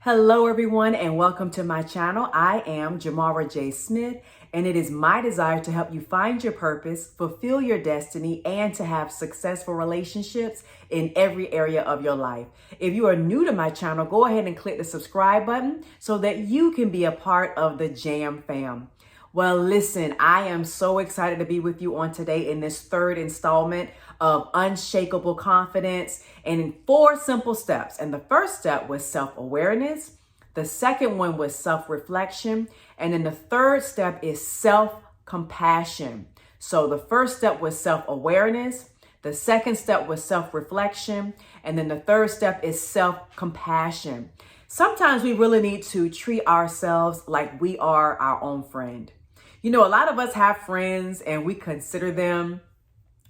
Hello everyone and welcome to my channel. I am Jamarajsmith and it is my desire to help you find your purpose, fulfill your destiny, and to have successful relationships in every area of your life. If you are new to my channel, go ahead and click the subscribe button so that you can be a part of the Jam fam. Well, listen, I am so excited to be with you on today in this third installment of Unshakable Confidence and in 4 simple steps. And the first step was self-awareness. The second one was self-reflection. And then the third step is self-compassion. So the first step was self-awareness. The second step was self-reflection. And then the third step is self-compassion. Sometimes we really need to treat ourselves like we are our own friend. You know, a lot of us have friends and we consider them.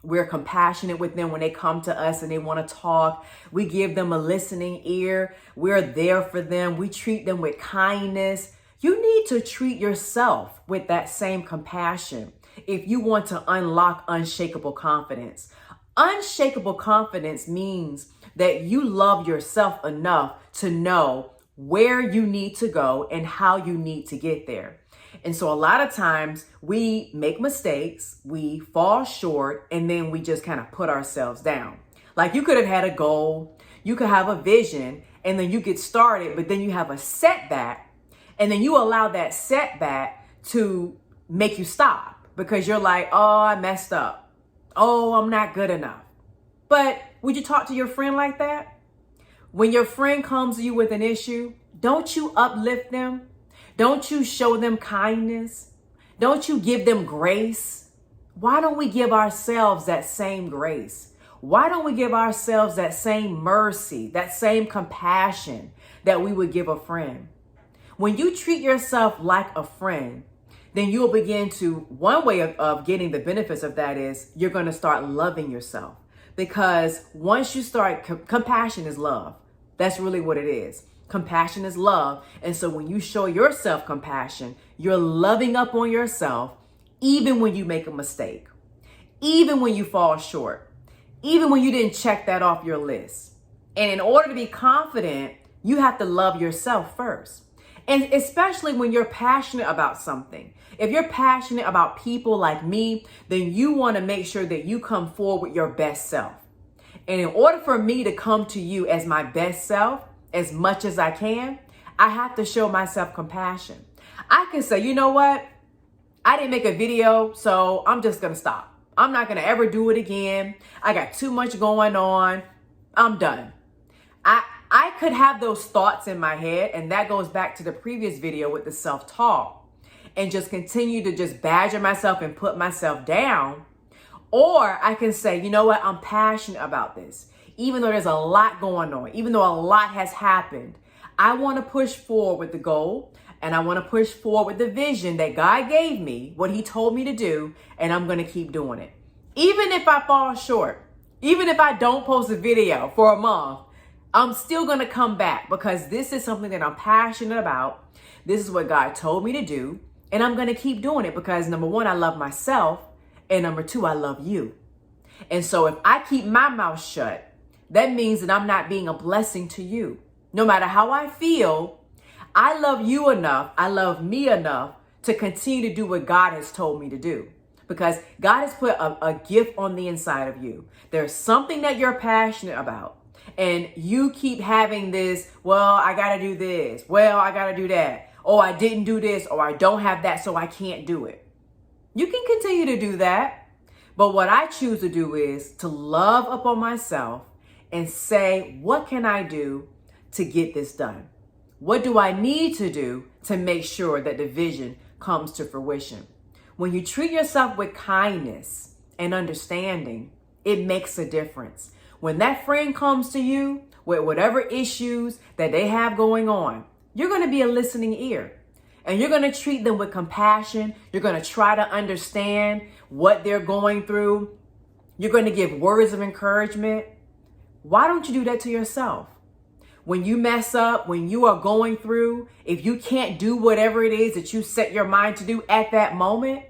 We're compassionate with them when they come to us and they want to talk. We give them a listening ear. We're there for them. We treat them with kindness. You need to treat yourself with that same compassion if you want to unlock unshakable confidence. Unshakable confidence means that you love yourself enough to know where you need to go and how you need to get there. And so a lot of times we make mistakes, we fall short, and then we just kind of put ourselves down. Like you could have had a goal, you could have a vision, and then you get started, but then you have a setback, and then you allow that setback to make you stop because you're like, oh, I messed up. Oh, I'm not good enough. But would you talk to your friend like that? When your friend comes to you with an issue, don't you uplift them? Don't you show them kindness? Don't you give them grace? Why don't we give ourselves that same grace? Why don't we give ourselves that same mercy, that same compassion that we would give a friend? When you treat yourself like a friend, then you'll begin to, one way of getting the benefits of that is you're going to start loving yourself. Because once you start, compassion is love. That's really what it is. Compassion is love. And so when you show yourself compassion, you're loving up on yourself, even when you make a mistake, even when you fall short, even when you didn't check that off your list. And in order to be confident, you have to love yourself first. And especially when you're passionate about something. If you're passionate about people like me, then you want to make sure that you come forward with your best self. And in order for me to come to you as my best self, as much as I can, I have to show myself compassion. I can say, you know what? I didn't make a video, so I'm just going to stop. I'm not going to ever do it again. I got too much going on. I'm done. I could have those thoughts in my head, and that goes back to the previous video with the self-talk, and just continue to just badger myself and put myself down. Or I can say, you know what? I'm passionate about this. Even though there's a lot going on, even though a lot has happened, I want to push forward with the goal, and I want to push forward with the vision that God gave me, what he told me to do, and I'm going to keep doing it. Even if I fall short, even if I don't post a video for a month, I'm still going to come back because this is something that I'm passionate about. This is what God told me to do, and I'm going to keep doing it because number 1, I love myself, and number 2, I love you. And so if I keep my mouth shut, that means that I'm not being a blessing to you. No matter how I feel, I love you enough, I love me enough to continue to do what God has told me to do. Because God has put a gift on the inside of you. There's something that you're passionate about. And you keep having this, well, I got to do this. Well, I got to do that. Oh, I didn't do this, or I don't have that, so I can't do it. You can continue to do that. But what I choose to do is to love upon myself and say, what can I do to get this done? What do I need to do to make sure that the vision comes to fruition? When you treat yourself with kindness and understanding, it makes a difference. When that friend comes to you with whatever issues that they have going on, you're going to be a listening ear. And you're going to treat them with compassion. You're going to try to understand what they're going through. You're going to give words of encouragement. Why don't you do that to yourself? When you mess up, when you are going through, if you can't do whatever it is that you set your mind to do at that moment,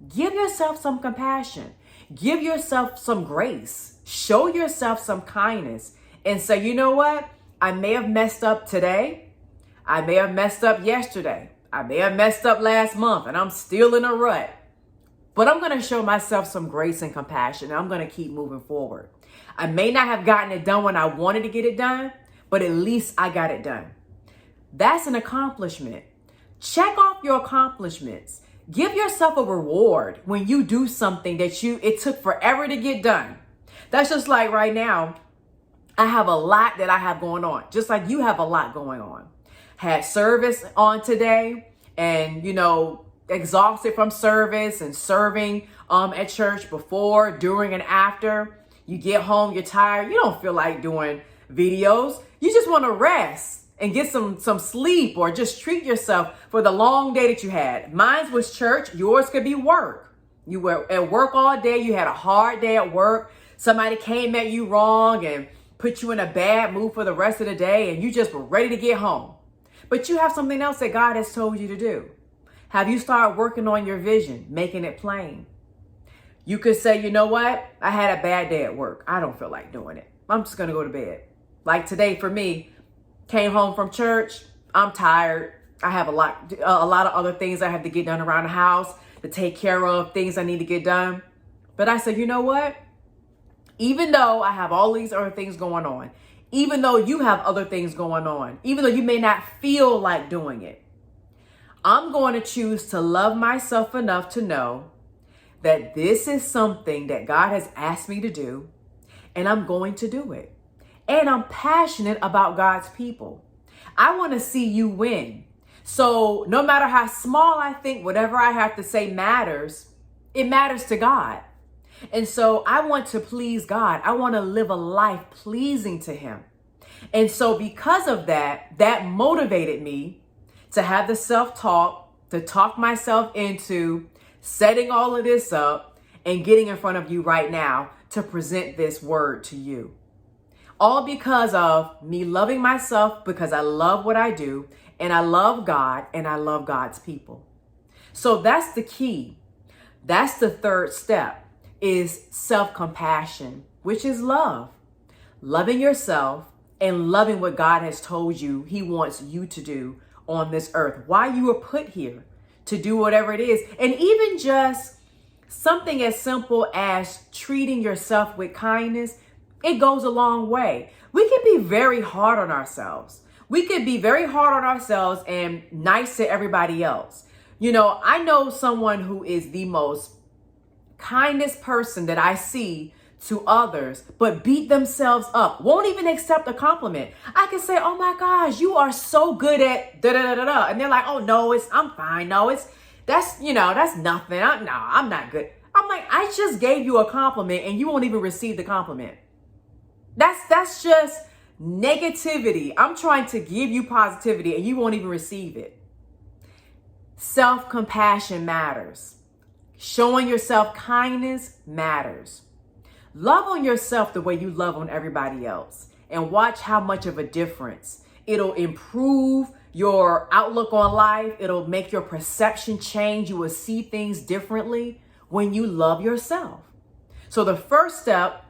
give yourself some compassion. Give yourself some grace. Show yourself some kindness and say, you know what? I may have messed up today. I may have messed up yesterday. I may have messed up last month and I'm still in a rut. But I'm going to show myself some grace and compassion. And I'm going to keep moving forward. I may not have gotten it done when I wanted to get it done, but at least I got it done. That's an accomplishment. Check off your accomplishments. Give yourself a reward when you do something that it took forever to get done. That's just like right now, I have a lot that I have going on, just like you have a lot going on. Had service on today and, exhausted from service and serving at church before, during, and after. You get home, you're tired. You don't feel like doing videos. You just want to rest and get some sleep or just treat yourself for the long day that you had. Mine was church. Yours could be work. You were at work all day. You had a hard day at work. Somebody came at you wrong and put you in a bad mood for the rest of the day and you just were ready to get home. But you have something else that God has told you to do. Have you started working on your vision, making it plain? You could say, you know what? I had a bad day at work. I don't feel like doing it. I'm just going to go to bed. Like today for me, came home from church. I'm tired. I have a lot of other things I have to get done around the house, to take care of, things I need to get done. But I said, you know what? Even though I have all these other things going on, even though you have other things going on, even though you may not feel like doing it, I'm going to choose to love myself enough to know that this is something that God has asked me to do, and I'm going to do it. And I'm passionate about God's people. I want to see you win. So no matter how small I think whatever I have to say matters, it matters to God. And so I want to please God. I want to live a life pleasing to Him. And so because of that, that motivated me to have the self-talk, to talk myself into setting all of this up and getting in front of you right now to present this word to you. All because of me loving myself, because I love what I do and I love God and I love God's people. So that's the key. That's the third step, is self-compassion, which is love. Loving yourself and loving what God has told you He wants you to do on this earth. Why you were put here to do whatever it is. And even just something as simple as treating yourself with kindness, it goes a long way. We can be very hard on ourselves. We could be very hard on ourselves and nice to everybody else. I know someone who is the most kindest person that I see to others, but beat themselves up, won't even accept a compliment. I can say, oh my gosh, you are so good at da da da da, and they're like, oh no, I'm fine. No, that's nothing. I'm not good. I'm like, I just gave you a compliment and you won't even receive the compliment. That's just negativity. I'm trying to give you positivity and you won't even receive it. Self-compassion matters. Showing yourself kindness matters. Love on yourself the way you love on everybody else, and watch how much of a difference. It'll improve your outlook on life. It'll make your perception change. You will see things differently when you love yourself. So the first step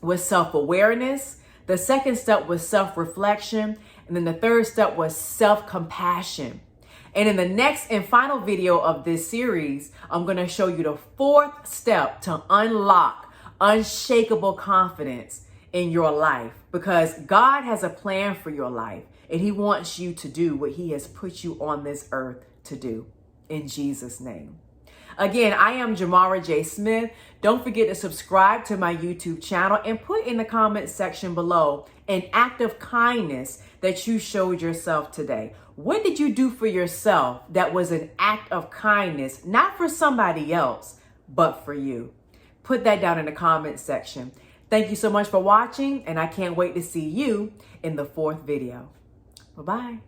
was self-awareness. The second step was self-reflection. And then the third step was self-compassion. And in the next and final video of this series, I'm going to show you the fourth step to unlock unshakable confidence in your life, because God has a plan for your life and He wants you to do what He has put you on this earth to do, in Jesus' name. Again, I am jamarajsmith. Don't forget to subscribe to my YouTube channel and put in the comment section below an act of kindness that you showed yourself today. What did you do for yourself that was an act of kindness, not for somebody else, but for you? Put that down in the comment section. Thank you so much for watching, and I can't wait to see you in the fourth video. Bye-bye.